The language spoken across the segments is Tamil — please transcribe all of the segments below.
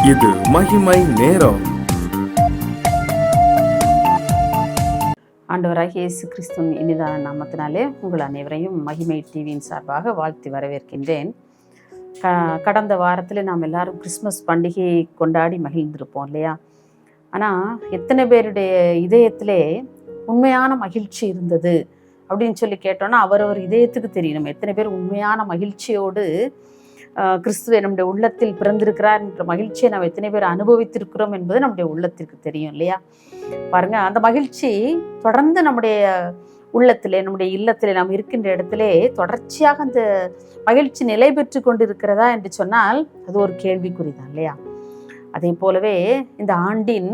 இது மகிமை நேரம். ஆண்டவராகிய இயேசு கிறிஸ்துவின் இனிதான நாமத்தினாலே உங்கள் அனைவரையும் மகிமை டிவியின் சார்பாக வாழ்த்தி வரவேற்கின்றேன். கடந்த வாரத்தில் நாம் எல்லாரும் கிறிஸ்மஸ் பண்டிகையை கொண்டாடி மகிழ்ந்திருப்போம் இல்லையா? ஆனால் எத்தனை பேருடைய இதயத்திலே உண்மையான மகிழ்ச்சி இருந்தது அப்படின்னு சொல்லி கேட்டோன்னா அவரவர் இதயத்துக்கு தெரியும். நம்ம எத்தனை பேர் உண்மையான மகிழ்ச்சியோடு கிறிஸ்துவை நம்முடைய உள்ளத்தில் பிறந்திருக்கிறார் என்ற மகிழ்ச்சியை நம்ம எத்தனை பேர் அனுபவித்திருக்கிறோம் என்பது நம்முடைய உள்ளத்திற்கு தெரியும் இல்லையா? பாருங்க, அந்த மகிழ்ச்சி தொடர்ந்து நம்முடைய உள்ளத்திலே, நம்முடைய இல்லத்திலே, நாம் இருக்கின்ற இடத்திலே தொடர்ச்சியாக அந்த மகிழ்ச்சி நிலை பெற்று கொண்டு இருக்கிறதா என்று சொன்னால் அது ஒரு கேள்விக்குறிதான் இல்லையா? அதே போலவே இந்த ஆண்டின்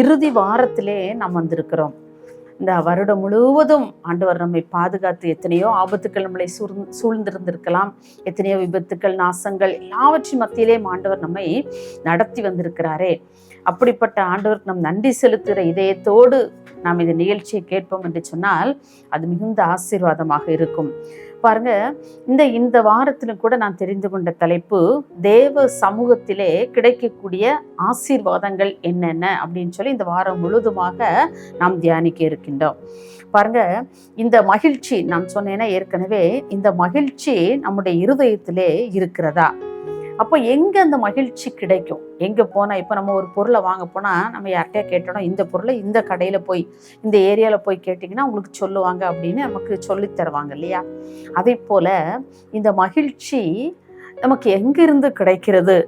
இறுதி வாரத்திலே நாம் வந்திருக்கிறோம். இந்த வருடம் முழுவதும் ஆண்டவர் நம்மை பாதுகாத்து எத்தனையோ ஆபத்துக்கள் நம்மளை சூழ்ந்திருந்திருக்கலாம், எத்தனையோ விபத்துக்கள், நாசங்கள் எல்லாவற்றின் மத்தியிலே ஆண்டவர் நம்மை நடத்தி வந்திருக்கிறாரே. அப்படிப்பட்ட ஆண்டவருக்கு நம் நன்றி செலுத்துகிற இதயத்தோடு நாம் இந்த நிகழ்ச்சியை கேட்போம் என்று சொன்னால் அது மிகுந்த ஆசீர்வாதமாக இருக்கும். பாருங்க, இந்த வாரத்திலும் கூட நான் தெரிந்து கொண்ட தலைப்பு தேவ சமூகத்திலே கிடைக்கக்கூடிய ஆசீர்வாதங்கள் என்னென்ன அப்படின்னு சொல்லி இந்த வாரம் முழுவதுமாக நாம் தியானிக்க இருக்கின்றோம். பாருங்க, இந்த மகிழ்ச்சி நான் சொன்னேன்னா ஏற்கனவே இந்த மகிழ்ச்சி நம்முடைய இருதயத்திலே இருக்கிறதா? அப்போ எங்கே அந்த மகிழ்ச்சி கிடைக்கும்? எங்கே போனால், இப்போ நம்ம ஒரு பொருளை வாங்க போனால் நம்ம யார்கிட்டயா கேட்டோம்னா இந்த பொருளை இந்த கடையில் போய் இந்த ஏரியாவில் போய் கேட்டிங்கன்னா உங்களுக்கு சொல்லுவாங்க அப்படின்னு நமக்கு சொல்லி தருவாங்க இல்லையா? அதே போல் இந்த மகிழ்ச்சி நமக்கு எங்கிருந்து கிடைக்கிறது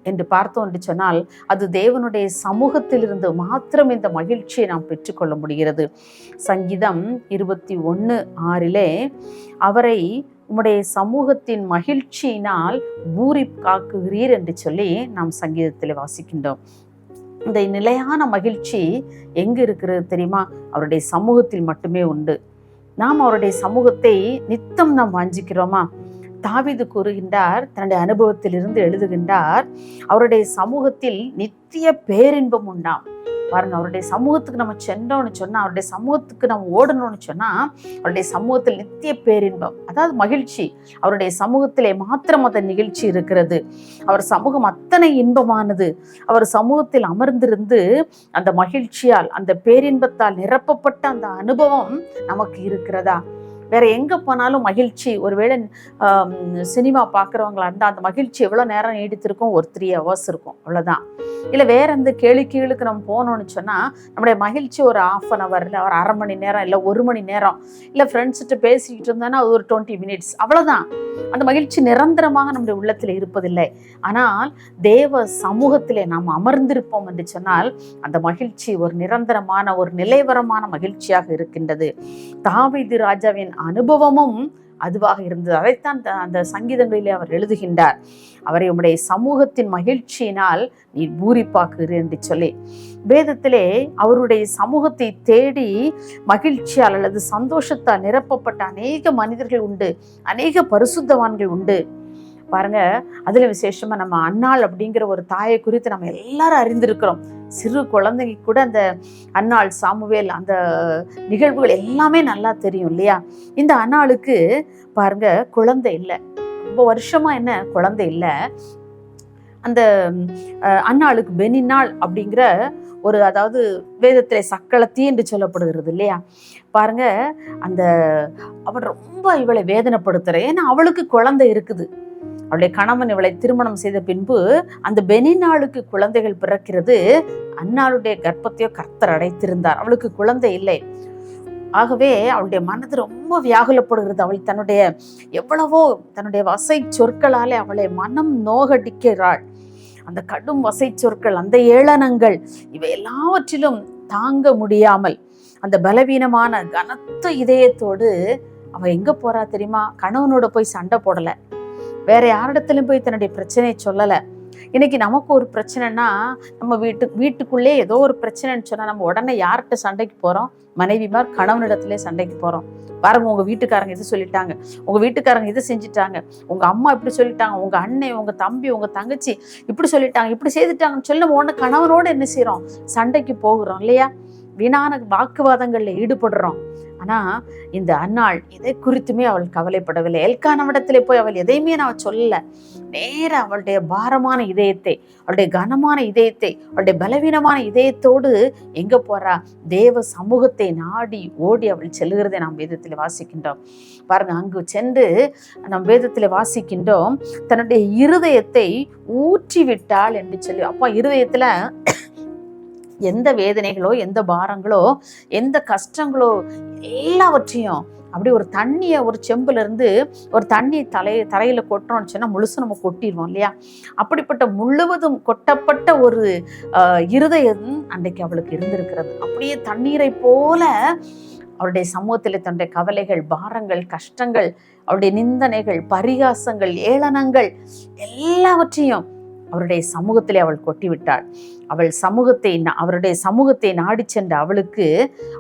என்று பார்த்தோம் என்று சொன்னால் அது தேவனுடைய சமூகத்திலிருந்து மாத்திரம் இந்த மகிழ்ச்சியை நாம் பெற்றுக்கொள்ள முடிகிறது. சங்கீதம் 21:6 அவரை உம்முடைய சமூகத்தின் மகிழ்ச்சியினால் பூரி காக்குகிறீர் என்று சொல்லி நாம் சங்கீதத்தில் வாசிக்கின்றோம். இந்த நிலையான மகிழ்ச்சி எங்கு இருக்கிறது தெரியுமா? அவருடைய சமூகத்தில் மட்டுமே உண்டு. நாம் அவருடைய சமூகத்தை நித்தம் நாம் வாஞ்சிக்கிறோமா? தாவீது கூறுகின்றார், தன்னுடைய அனுபவத்திலிருந்து எழுதுகின்றார், அவருடைய சமூகத்தில் நித்திய பேரின்பம் உண்டாம். பாருங்க, அவருடைய சமூகத்துக்கு நம்ம சென்றோம்னு சொன்னா, அவருடைய சமூகத்துக்கு நம்ம ஓடணும்னு சொன்னா அவருடைய சமூகத்தில் நித்திய பேரின்பம், அதாவது மகிழ்ச்சி. அவருடைய சமூகத்திலே மாத்திரம் அந்த நிகழ்ச்சி இருக்கிறது. அவர் சமூகம் அத்தனை இன்பமானது. அவர் சமூகத்தில் அமர்ந்திருந்து அந்த மகிழ்ச்சியால், அந்த பேரின்பத்தால் நிரப்பப்பட்ட அந்த அனுபவம் நமக்கு இருக்கிறதா? வேற எங்க போனாலும் மகிழ்ச்சி, ஒருவேளை சினிமா பார்க்குறவங்களா இருந்தால் அந்த மகிழ்ச்சி எவ்வளோ நேரம் நீடித்திருக்கும்? ஒரு 3 hours இருக்கும், அவ்வளோதான். இல்லை வேற எந்த கீழுக்கு நம்ம போனோம்னு சொன்னால் நம்முடைய மகிழ்ச்சி ஒரு 1/2 hour, இல்லை ஒரு 1/2 மணி நேரம், இல்லை 1 மணி நேரம், இல்லை ஃப்ரெண்ட்ஸ்கிட்ட பேசிக்கிட்டு இருந்தோன்னா அது ஒரு 20 minutes, அவ்வளோதான். அந்த மகிழ்ச்சி நிரந்தரமாக நம்முடைய உள்ளத்தில் இருப்பதில்லை. ஆனால் தேவ சமூகத்திலே நாம் அமர்ந்திருப்போம் என்று சொன்னால் அந்த மகிழ்ச்சி ஒரு நிரந்தரமான, ஒரு நிலைவரமான மகிழ்ச்சியாக இருக்கின்றது. தாவீது ராஜாவின் அனுபவமும் அதுவாக இருந்தது. அதைத்தான் அந்த சங்கீதங்களிலே அவர் எழுதுகின்றார். அவரை உம்முடைய சமூகத்தின் மகிழ்ச்சியினால் நீ பூரிப்பாக்குகிறீர் என்று சொல்லி வேதத்திலே அவருடைய சமூகத்தை தேடி மகிழ்ச்சியால் அல்லது சந்தோஷத்தால் நிரப்பப்பட்ட அநேக மனிதர்கள் உண்டு, அநேக பரிசுத்தவான்கள் உண்டு. பாருங்க, அதுல விசேஷமா நம்ம அன்னாள் அப்படிங்கிற ஒரு தாயை குறித்து நம்ம எல்லாரும் அறிந்திருக்கிறோம். சிறு குழந்தைங்க கூட அந்த அன்னாள், சாமுவேல், அந்த நிகழ்வுகள் எல்லாமே நல்லா தெரியும் இல்லையா? இந்த அன்னாளுக்கு பாருங்க குழந்தை இல்லை, ரொம்ப வருஷமா என்ன குழந்தை இல்லை. அந்த அன்னாளுக்கு பெனின்னாள் அப்படிங்கிற ஒரு, அதாவது வேதத்திலே சக்களத்தி என்று சொல்லப்படுகிறது இல்லையா? பாருங்க, அந்த அவள் ரொம்ப இவளை வேதனைப்படுத்துற, ஏன்னா அவளுக்கு குழந்தை இருக்குது. அவளுடைய கணவன் இவளை திருமணம் செய்த பின்பு அந்த பெனின்னாளுக்கு குழந்தைகள் பிறக்கிறது. அன்னாளுடைய கர்ப்பத்தையோ கர்த்தர் அடைத்திருந்தார், அவளுக்கு குழந்தை இல்லை. ஆகவே அவளுடைய மனது ரொம்ப வியாகுலப்படுகிறது. அவள் தன்னுடைய வசை சொற்களாலே அவளை மனம் நோகடிக்கிறாள். அந்த கடும் வசை சொற்கள், அந்த ஏளனங்கள், இவை எல்லாவற்றிலும் தாங்க முடியாமல் அந்த பலவீனமான கனத்த இதயத்தோடு அவ எங்க போறா தெரியுமா? கணவனோட போய் சண்டை போடல, வேற யாரிடத்திலும் போய் தன்னுடைய பிரச்சனையை சொல்லலை. இன்னைக்கு நமக்கு ஒரு பிரச்சனைனா, நம்ம வீட்டுக்குள்ளே ஏதோ ஒரு பிரச்சனைன்னு சொன்னா நம்ம உடனே யார்கிட்ட சண்டைக்கு போறோம்? மனைவிமார் கணவனிடத்திலே சண்டைக்கு போறோம். பாருங்க, உங்க வீட்டுக்காரங்க இது சொல்லிட்டாங்க, உங்க வீட்டுக்காரங்க இதை செஞ்சுட்டாங்க, உங்க அம்மா இப்படி சொல்லிட்டாங்க, உங்க அண்ணன், உங்க தம்பி, உங்க தங்கச்சி இப்படி சொல்லிட்டாங்க, இப்படி செய்துட்டாங்கன்னு சொல்லி நம்ம உடனே கணவனோட என்ன செய்யறோம்? சண்டைக்கு போகிறோம் இல்லையா? வீணான வாக்குவாதங்கள்ல ஈடுபடுறோம். ஆனால் இந்த அன்னாள் இதை குறித்துமே அவள் கவலைப்படவில்லை. எல்கானாவிடத்திலே போய் அவள் எதையுமே நான் சொல்லலை. நேராக அவளுடைய பாரமான இதயத்தை, அவளுடைய கனமான இதயத்தை, அவளுடைய பலவீனமான இதயத்தோடு எங்கே போறா? தேவ சமூகத்தை நாடி ஓடி அவள் செல்கிறதை நாம் வேதத்தில் வாசிக்கின்றோம். பாருங்க, அங்கு சென்று நம் வேதத்தில் வாசிக்கின்றோம், தன்னுடைய இருதயத்தை ஊற்றி விட்டாள் என்று சொல்லி. அப்போ இருதயத்தில் எந்த வேதனைகளோ, எந்த பாரங்களோ, எந்த கஷ்டங்களோ எல்லாவற்றையும் அப்படி ஒரு தண்ணியை, ஒரு செம்புல இருந்து ஒரு தண்ணி தரையில கொட்டுறோம்னு சொன்னா முழுசும் நம்ம கொட்டிடுவோம் இல்லையா? அப்படிப்பட்ட முழுவதும் கொட்டப்பட்ட ஒரு இருதயம் அன்றைக்கு அவளுக்கு இருந்திருக்கிறது. அப்படியே தண்ணீரை போல அவருடைய சமூகத்தில் தன்னுடைய கவலைகள், பாரங்கள், கஷ்டங்கள், அவருடைய நிந்தனைகள், பரிகாசங்கள், ஏளனங்கள் எல்லாவற்றையும் அவருடைய சமூகத்திலே அவள் கொட்டிவிட்டாள். அவருடைய சமூகத்தை நாடி சென்ற அவளுக்கு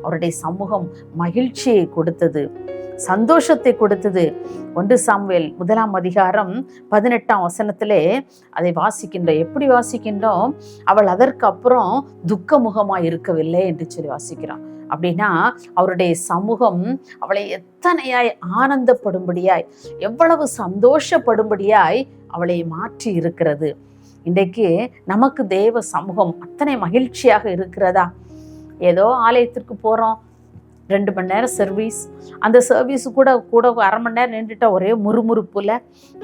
அவருடைய சமூகம் மகிழ்ச்சியை கொடுத்தது, சந்தோஷத்தை கொடுத்தது. 1 சாமுவேல் 1 அதிகாரம் 18 அதை வாசிக்கின்றோம். எப்படி வாசிக்கின்றோம்? அவள் அதற்கு அப்புறம் துக்க முகமாய் இருக்கவில்லை என்று சொல்லி வாசிக்கிறோம். அப்படின்னா அவருடைய சமூகம் அவளை எத்தனையாய் ஆனந்தப்படும்படியாய், எவ்வளவு சந்தோஷப்படும்படியாய் அவளை மாற்றி இருக்கிறது. இன்றைக்கு நமக்கு தேவ சமூகம் அத்தனை மகிழ்ச்சியாக இருக்கிறதா? ஏதோ ஆலயத்திற்கு போகிறோம், 2 மணி நேரம் சர்வீஸ், அந்த சர்வீஸு கூட 1/2 மணி நேரம் நின்றுட்டா ஒரே முறுமுறுப்புல.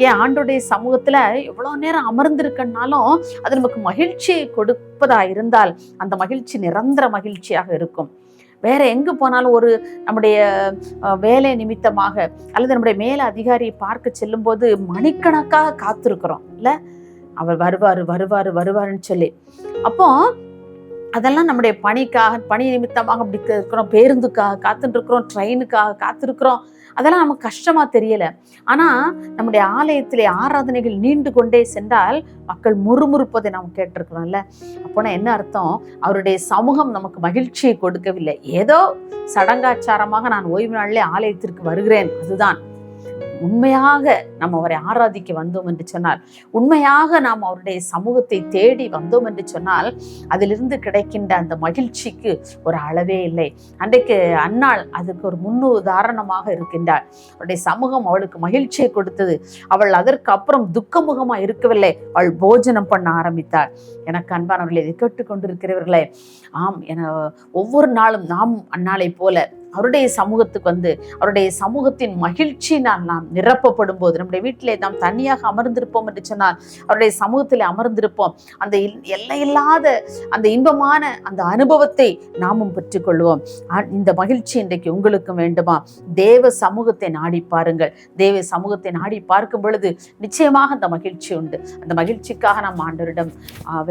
ஏன் ஆண்டோடைய சமூகத்தில் எவ்வளோ நேரம் அமர்ந்திருக்கனாலும் அது நமக்கு மகிழ்ச்சியை கொடுப்பதா இருந்தால் அந்த மகிழ்ச்சி நிரந்தர மகிழ்ச்சியாக இருக்கும். வேற எங்கே போனாலும் ஒரு நம்முடைய வேலை நிமித்தமாக அல்லது நம்முடைய மேல அதிகாரியை பார்க்க செல்லும்போது மணிக்கணக்காக காத்திருக்கிறோம் இல்லை? அவர் வருவாருன்னு சொல்லி. அப்போ அதெல்லாம் நம்முடைய பணி நிமித்தமாக அப்படி இருக்கிறோம், பேருந்துக்காக காத்துட்டு இருக்கிறோம், ட்ரெயினுக்காக காத்திருக்கிறோம். அதெல்லாம் நமக்கு கஷ்டமா தெரியல. ஆனா நம்முடைய ஆலயத்திலே ஆராதனைகள் நீண்டு கொண்டே சென்றால் மக்கள் முறுமுறுப்பதை நாம் கேட்டிருக்கிறோம்ல. அப்போனா என்ன அர்த்தம்? அவருடைய சமூகம் நமக்கு மகிழ்ச்சியை கொடுக்கவில்லை. ஏதோ சடங்காச்சாரமாக நான் ஓய்வு நாளிலே ஆலயத்திற்கு வருகிறேன், அதுதான். உண்மையாக நாம் அவரை ஆராதிக்க வந்தோம் என்று சொன்னால், உண்மையாக நாம் அவருடைய சமூகத்தை தேடி வந்தோம் என்று சொன்னால் அதிலிருந்து கிடைக்கின்ற அந்த மகிழ்ச்சிக்கு ஒரு அளவே இல்லை. அன்றைக்கு அன்னாள் அதுக்கு ஒரு முன்னுதாரணமாக இருக்கின்றாள். அவருடைய சமூகம் அவளுக்கு மகிழ்ச்சியை கொடுத்தது. அவள் அதற்கு அப்புறம் துக்கமுகமாக இருக்கவில்லை, அவள் போஜனம் பண்ண ஆரம்பித்தாள். எனக்கு அன்பானவர்களே, இதை கேட்டுக்கொண்டிருக்கிறவர்களே, ஆம், ஒவ்வொரு நாளும் நாம் அன்னாளை போல அவருடைய சமூகத்துக்கு வந்து அவருடைய சமூகத்தின் மகிழ்ச்சி நாம் நிரப்பப்படும் போது, நம்முடைய வீட்டிலே நாம் தனியாக அமர்ந்திருப்போம் என்று சொன்னால் அவருடைய சமூகத்தில் அமர்ந்திருப்போம். அந்த எல்லையில்லாத அந்த இன்பமான அந்த அனுபவத்தை நாமும் பெற்றுக்கொள்வோம். இந்த மகிழ்ச்சி இன்றைக்கு உங்களுக்கு வேண்டுமா? தேவ சமூகத்தை நாடி பாருங்கள். தேவ சமூகத்தை நாடி பார்க்கும் பொழுது நிச்சயமாக அந்த மகிழ்ச்சி உண்டு. அந்த மகிழ்ச்சிக்காக நாம் ஆண்டவரிடம்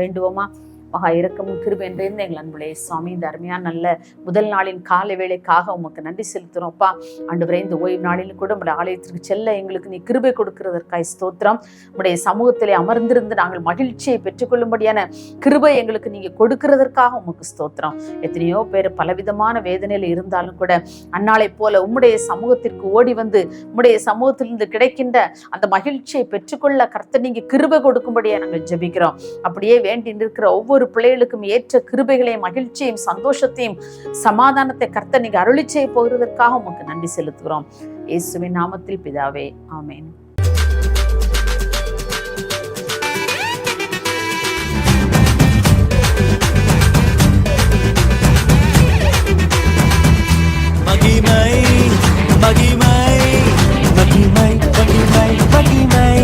வேண்டுவோமா? மகா இரக்கமும் கிருபை என்றிருந்த எங்கள் அன்புலே சுவாமி, இந்த அருமையான நல்ல முதல் நாளின் காலை வேளைக்காக உமக்கு நன்றி செலுத்துறோம்ப்பா. ஆண்டவரே, இந்த ஓய்வு நாளில் கூட உடைய ஆலயத்திற்கு செல்ல எங்களுக்கு நீ கிருபை கொடுக்கிறதற்காய் ஸ்தோத்திரம். உடைய சமூகத்திலே அமர்ந்திருந்து நாங்கள் மகிழ்ச்சியை பெற்றுக்கொள்ளும்படியான கிருபை எங்களுக்கு நீங்க கொடுக்கிறதற்காக உமக்கு ஸ்தோத்திரம். எத்தனையோ பேர் பலவிதமான வேதனையில் இருந்தாலும் கூட அன்னாளை போல உம்முடைய சமூகத்திற்கு ஓடி வந்து உம்முடைய சமூகத்திலிருந்து கிடைக்கின்ற அந்த மகிழ்ச்சியை பெற்றுக்கொள்ள கர்த்தர் நீங்க கிருபை கொடுக்கும்படியா நாங்கள் ஜெபிக்கிறோம். அப்படியே வேண்டி நிற்கிற ஒவ்வொரு பிள்ளைகளுக்கும் ஏற்ற கிருபைகளையும் மகிழ்ச்சியையும் சந்தோஷத்தையும் சமாதானத்தை கர்த்தர் நீங்க அருளி செய்ய போகிறதற்காக உமக்கு நன்றி செலுத்துகிறோம். இயேசுவின் நாமத்தில் பிதாவே, ஆமென். மகிமை மகிமை மகிமை மகிமை மகிமை